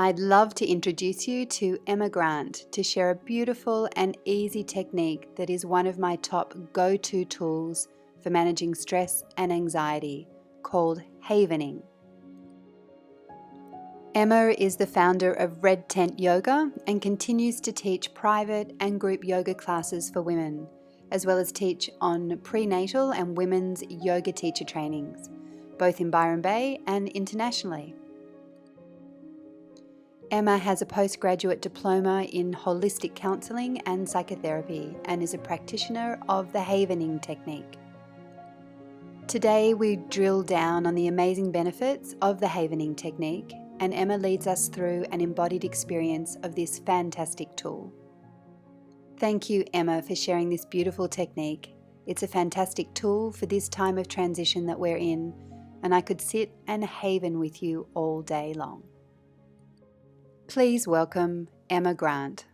I'd love to introduce you to Emma Grant to share a beautiful and easy technique that is one of my top go-to tools for managing stress and anxiety, called havening. Emma is the founder of Red Tent Yoga and continues to teach private and group yoga classes for women, as well as teach on prenatal and women's yoga teacher trainings, both in Byron Bay and internationally. Emma has a postgraduate diploma in holistic counselling and psychotherapy and is a practitioner of the havening technique. Today we drill down on the amazing benefits of the havening technique, and Emma leads us through an embodied experience of this fantastic tool. Thank you, Emma, for sharing this beautiful technique. It's a fantastic tool for this time of transition that we're in, and I could sit and haven with you all day long. Please welcome Emma Grant.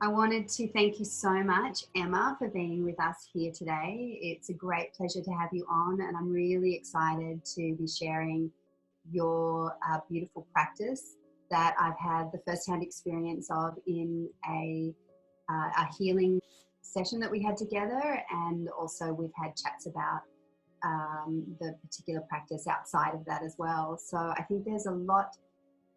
I wanted to thank you so much, Emma, for being with us here today. It's a great pleasure to have you on, and I'm really excited to be sharing your beautiful practice that I've had the first-hand experience of in a healing session that we had together, and also we've had chats about the particular practice outside of that as well. So I think there's a lot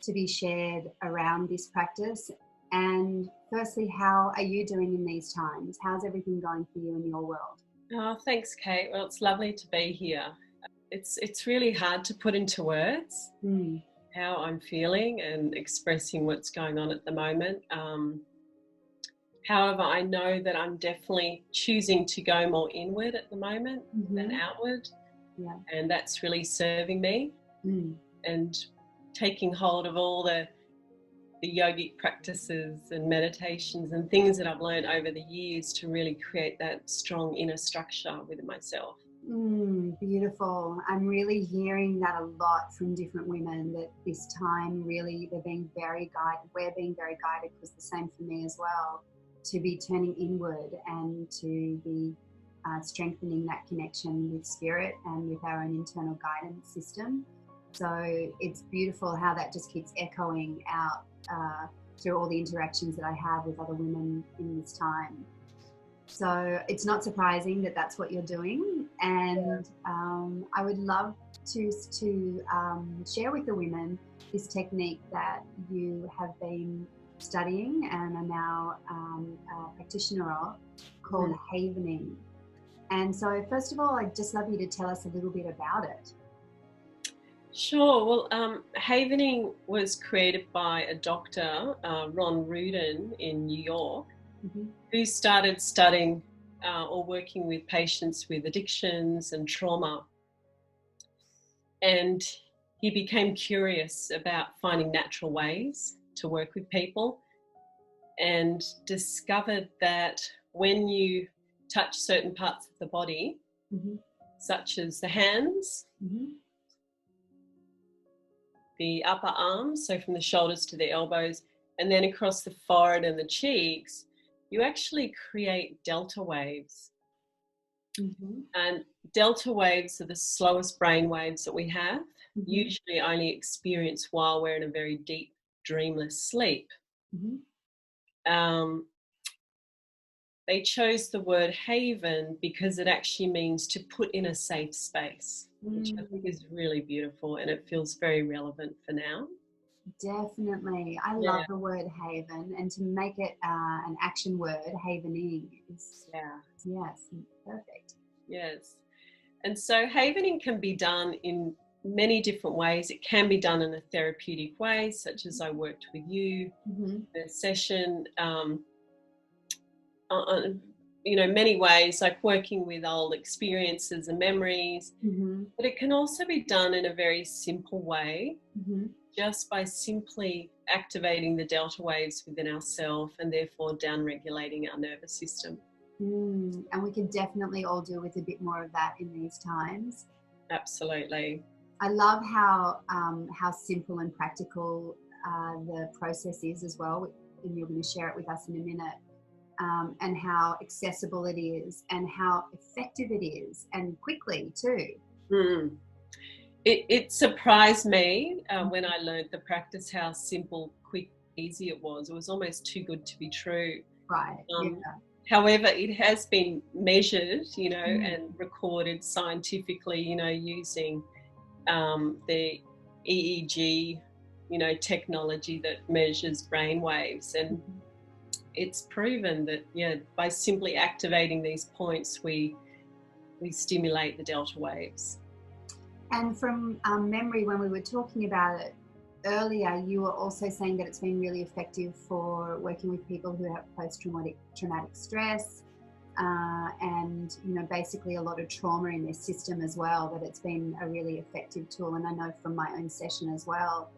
to be shared around this practice. And firstly, how are you doing in these times? How's everything going for you in your world? Oh, thanks, Kate. Well, it's lovely to be here. It's really hard to put into words how I'm feeling and expressing what's going on at the moment. However, I know that I'm definitely choosing to go more inward at the moment than outward. Yeah. And that's really serving me. And taking hold of all the yogic practices and meditations and things that I've learned over the years to really create that strong inner structure within myself. Beautiful. I'm really hearing that a lot from different women, that this time really they're being very guided. We're being very guided, because the same for me as well, to be turning inward and to be strengthening that connection with spirit and with our own internal guidance system. So it's beautiful how that just keeps echoing out through all the interactions that I have with other women in this time. So it's not surprising that that's what you're doing, and I would love to share with the women this technique that you have been studying and are now a practitioner of, called havening. And so first of all, I'd just love you to tell us a little bit about it. Sure. Well, havening was created by a doctor, Ron Rudin, in New York, who started studying or working with patients with addictions and trauma. And he became curious about finding natural ways to work with people, and discovered that when you touch certain parts of the body, such as the hands, the upper arms, so from the shoulders to the elbows, and then across the forehead and the cheeks, you actually create delta waves. And delta waves are the slowest brain waves that we have, usually only experienced while we're in a very deep, dreamless sleep. They chose the word haven because it actually means to put in a safe space, which I think is really beautiful, and it feels very relevant for now. Definitely. I love the word haven, and to make it an action word, havening, is yes, perfect. Yes. And so havening can be done in many different ways. It can be done in a therapeutic way, such as I worked with you in a session, many ways, like working with old experiences and memories. But it can also be done in a very simple way, just by simply activating the delta waves within ourselves, and therefore down-regulating our nervous system. And we can definitely all do with a bit more of that in these times. Absolutely. I love how simple and practical the process is as well, and you're going to share it with us in a minute. And how accessible it is, and how effective it is, and quickly too. It surprised me when I learned the practice how simple, quick, easy it was. It was almost too good to be true. Right. Yeah. However, it has been measured, Mm. and recorded scientifically, using the EEG, technology that measures brain waves. And it's proven that, by simply activating these points, we stimulate the delta waves. And from memory, when we were talking about it earlier, you were also saying that it's been really effective for working with people who have post-traumatic stress, and basically a lot of trauma in their system as well, that it's been a really effective tool. And I know from my own session as well,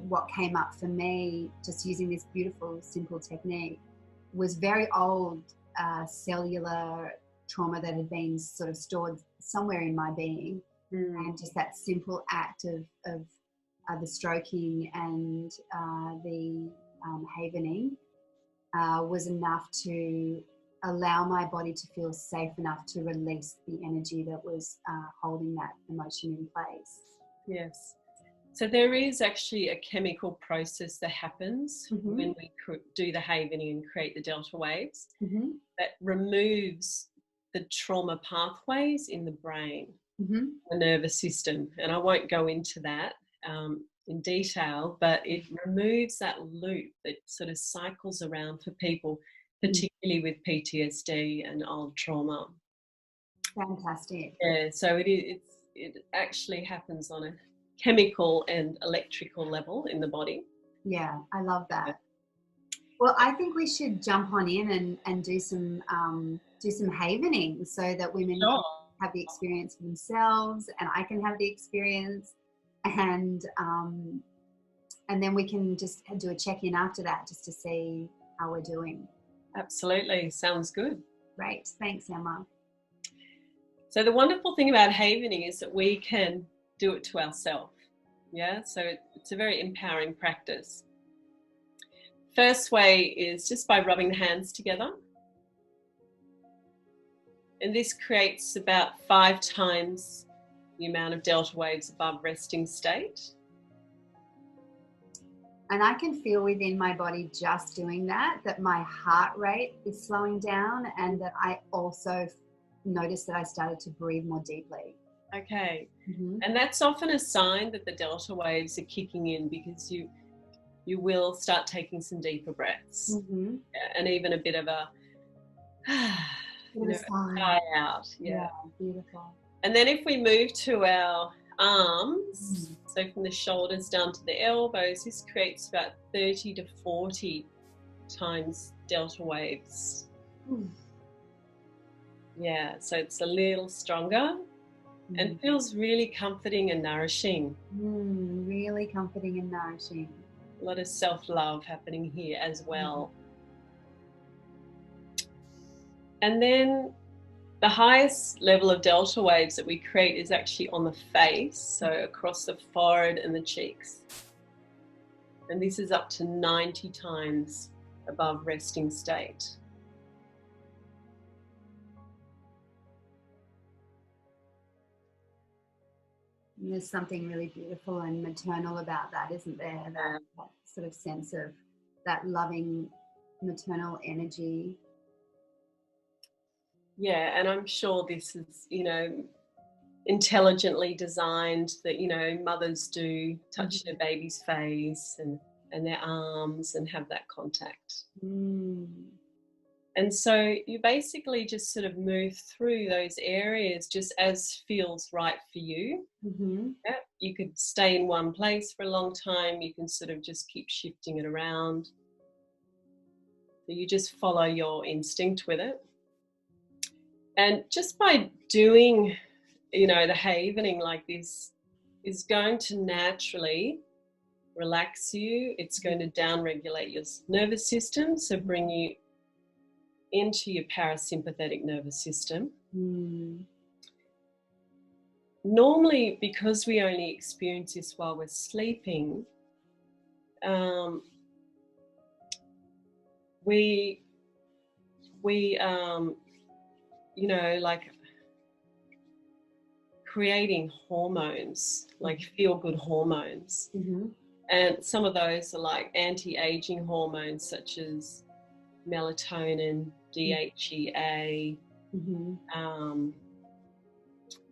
what came up for me just using this beautiful simple technique was very old cellular trauma that had been sort of stored somewhere in my being. And just that simple act of the stroking and the havening was enough to allow my body to feel safe enough to release the energy that was holding that emotion in place. Yes. So there is actually a chemical process that happens when we do the havening and create the delta waves that removes the trauma pathways in the brain, the nervous system. And I won't go into that in detail, but it removes that loop that sort of cycles around for people, particularly with PTSD and old trauma. Fantastic. Yeah, so it actually happens on a chemical and electrical level in the body. Yeah, I love that. Well, I think we should jump on in and do some havening so that women can have the experience for themselves, and I can have the experience, and then we can just do a check-in after that just to see how we're doing. Absolutely, sounds good. Great, thanks, Emma. So the wonderful thing about havening is that we can do it to ourselves. Yeah, so it's a very empowering practice. First way is just by rubbing the hands together. And this creates about 5 times the amount of delta waves above resting state. And I can feel within my body just doing that my heart rate is slowing down, and that I also noticed that I started to breathe more deeply. Okay. And that's often a sign that the delta waves are kicking in, because you will start taking some deeper breaths, and even a bit of a sigh out. Yeah, beautiful. And then if we move to our arms, so from the shoulders down to the elbows, this creates about 30 to 40 times delta waves. Yeah, so it's a little stronger and feels really comforting and nourishing. Really comforting and nourishing. A lot of self-love happening here as well. And then the highest level of delta waves that we create is actually on the face, so across the forehead and the cheeks. And this is up to 90 times above resting state. And there's something really beautiful and maternal about that, isn't there? That sort of sense of that loving maternal energy. Yeah, and I'm sure this is, intelligently designed, that, mothers do touch their baby's face and their arms and have that contact. And so you basically just sort of move through those areas just as feels right for you. Yeah, you could stay in one place for a long time. You can sort of just keep shifting it around. So you just follow your instinct with it. And just by doing, the havening like this is going to naturally relax you. It's going to downregulate your nervous system, so bring you into your parasympathetic nervous system. Normally, because we only experience this while we're sleeping, we creating hormones, like feel-good hormones. Mm-hmm. And some of those are like anti-aging hormones such as melatonin, DHEA,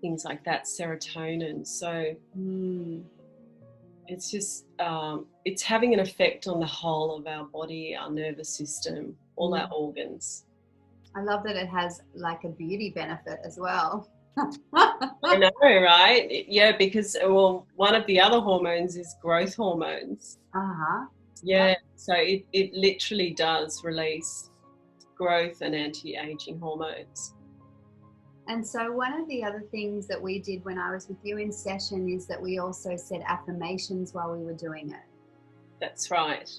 things like that, serotonin. So it's just, it's having an effect on the whole of our body, our nervous system, all our organs. I love that it has like a beauty benefit as well. I know, right? Yeah, because, well, one of the other hormones is growth hormones. Uh-huh. Yeah, so it literally does release growth and anti-aging hormones. And so one of the other things that we did when I was with you in session is that we also said affirmations while we were doing it. That's right.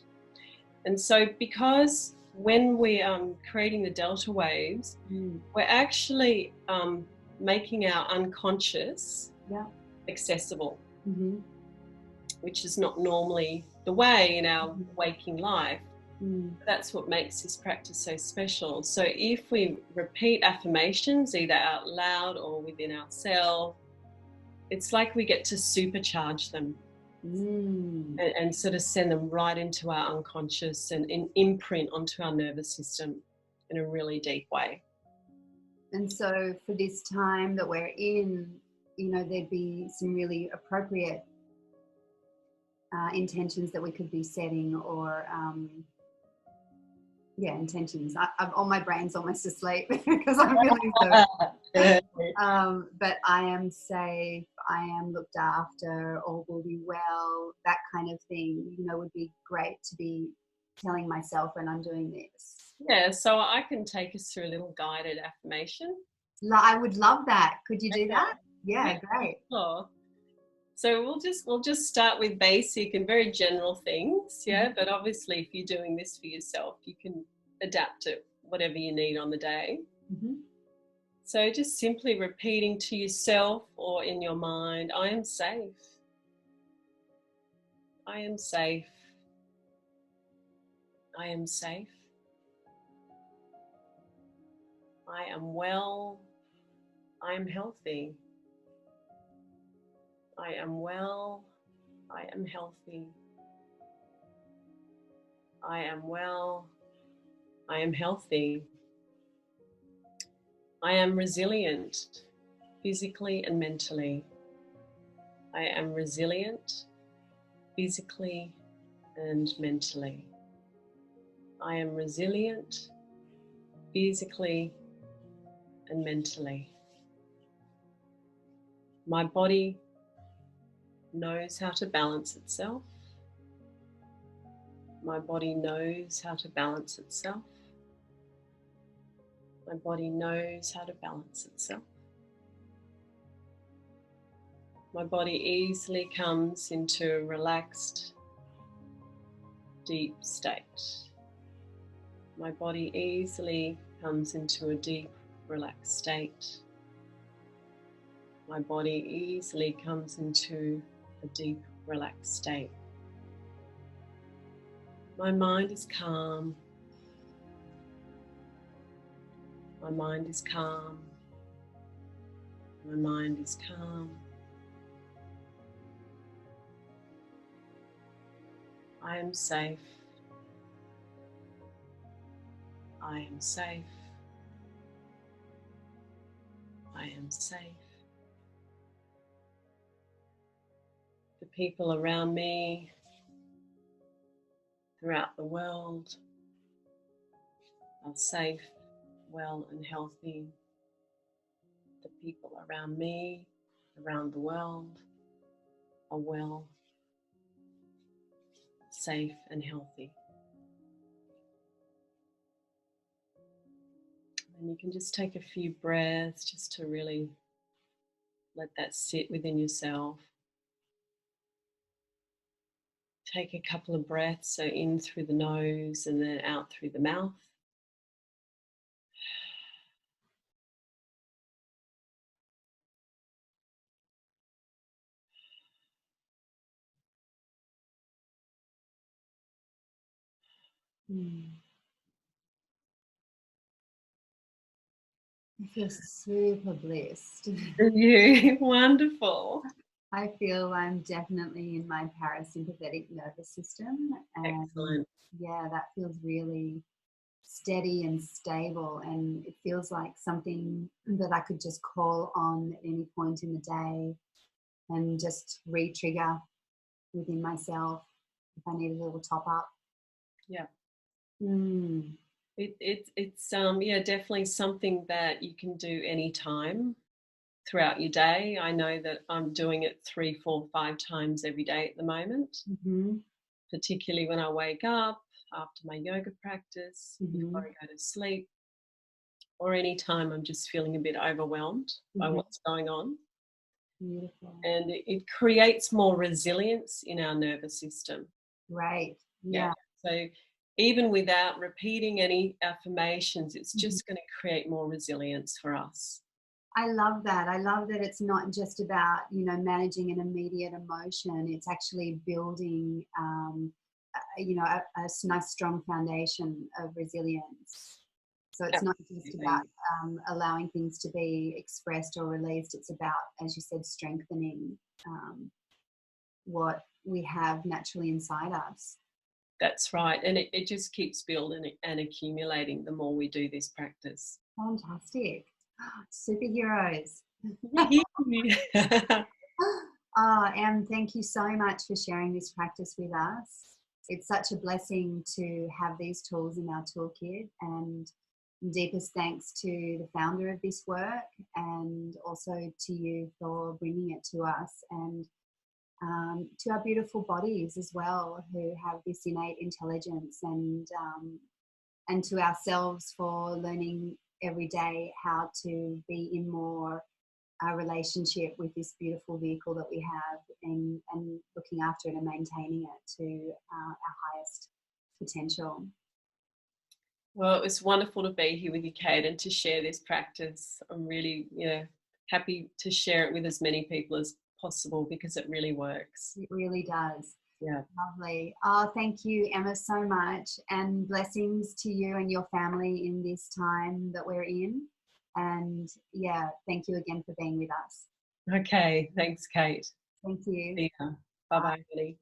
And so because when we're creating the delta waves, we're actually making our unconscious accessible, which is not normally the way in our waking life. That's what makes this practice so special. So if we repeat affirmations either out loud or within ourselves, it's like we get to supercharge them and sort of send them right into our unconscious and imprint onto our nervous system in a really deep way. And so for this time that we're in, you know, there'd be some really appropriate intentions that we could be setting, or intentions. All my brain's almost asleep because I'm feeling so. But I am safe, I am looked after, all will be well, that kind of thing, you know, would be great to be telling myself when I'm doing this. Yeah, so I can take us through a little guided affirmation. I would love that. Could you do that? Yeah, great. Sure. So we'll just start with basic and very general things, but obviously if you're doing this for yourself, you can adapt it whatever you need on the day. So just simply repeating to yourself or in your mind, I am safe. I am safe. I am safe. I am well. I am healthy. I am well. I am healthy. I am well. I am healthy. I am resilient, physically and mentally. I am resilient, physically and mentally. I am resilient, physically and mentally. My body knows how to balance itself. My body knows how to balance itself. My body knows how to balance itself. My body easily comes into a relaxed, deep state. My body easily comes into a deep, relaxed state. My body easily comes into a deep, relaxed state. My mind is calm. My mind is calm. My mind is calm. I am safe. I am safe. I am safe. The people around me throughout the world are safe, well and healthy. The people around me, around the world, are well, safe and healthy. And you can just take a few breaths just to really let that sit within yourself. Take a couple of breaths, so in through the nose and then out through the mouth. I feel super blessed. You wonderful. I feel I'm definitely in my parasympathetic nervous system, and Excellent. yeah, that feels really steady and stable, and it feels like something that I could just call on at any point in the day and just re-trigger within myself if I need a little top up. Yeah. Mm. It's yeah, definitely something that you can do anytime throughout your day. I know that I'm doing it 3, 4, 5 times every day at the moment, Mm-hmm. particularly when I wake up, after my yoga practice, Mm-hmm. before I go to sleep, or any time I'm just feeling a bit overwhelmed by Mm-hmm. what's going on. Beautiful. And it creates more resilience in our nervous system. Right. Yeah. Yeah. So even without repeating any affirmations, it's Mhm. just going to create more resilience for us. I love that. I love that it's not just about, managing an immediate emotion. It's actually building, a nice strong foundation of resilience. So it's not just about Absolutely. allowing things to be expressed or released. It's about, as you said, strengthening what we have naturally inside us. That's right. And it just keeps building and accumulating the more we do this practice. Fantastic. Superheroes. Oh, Em, thank you so much for sharing this practice with us. It's such a blessing to have these tools in our toolkit, and deepest thanks to the founder of this work and also to you for bringing it to us, and to our beautiful bodies as well, who have this innate intelligence, and to ourselves for learning every day how to be in more relationship with this beautiful vehicle that we have, and looking after it and maintaining it to our highest potential. Well, it was wonderful to be here with you, Kate, and to share this practice. I'm really, happy to share it with as many people as possible because it really works. It really does. Yeah. Lovely. Oh, thank you, Emma, so much. And blessings to you and your family in this time that we're in. And yeah, thank you again for being with us. Okay. Thanks, Kate. Thank you. See ya. Bye bye, honey.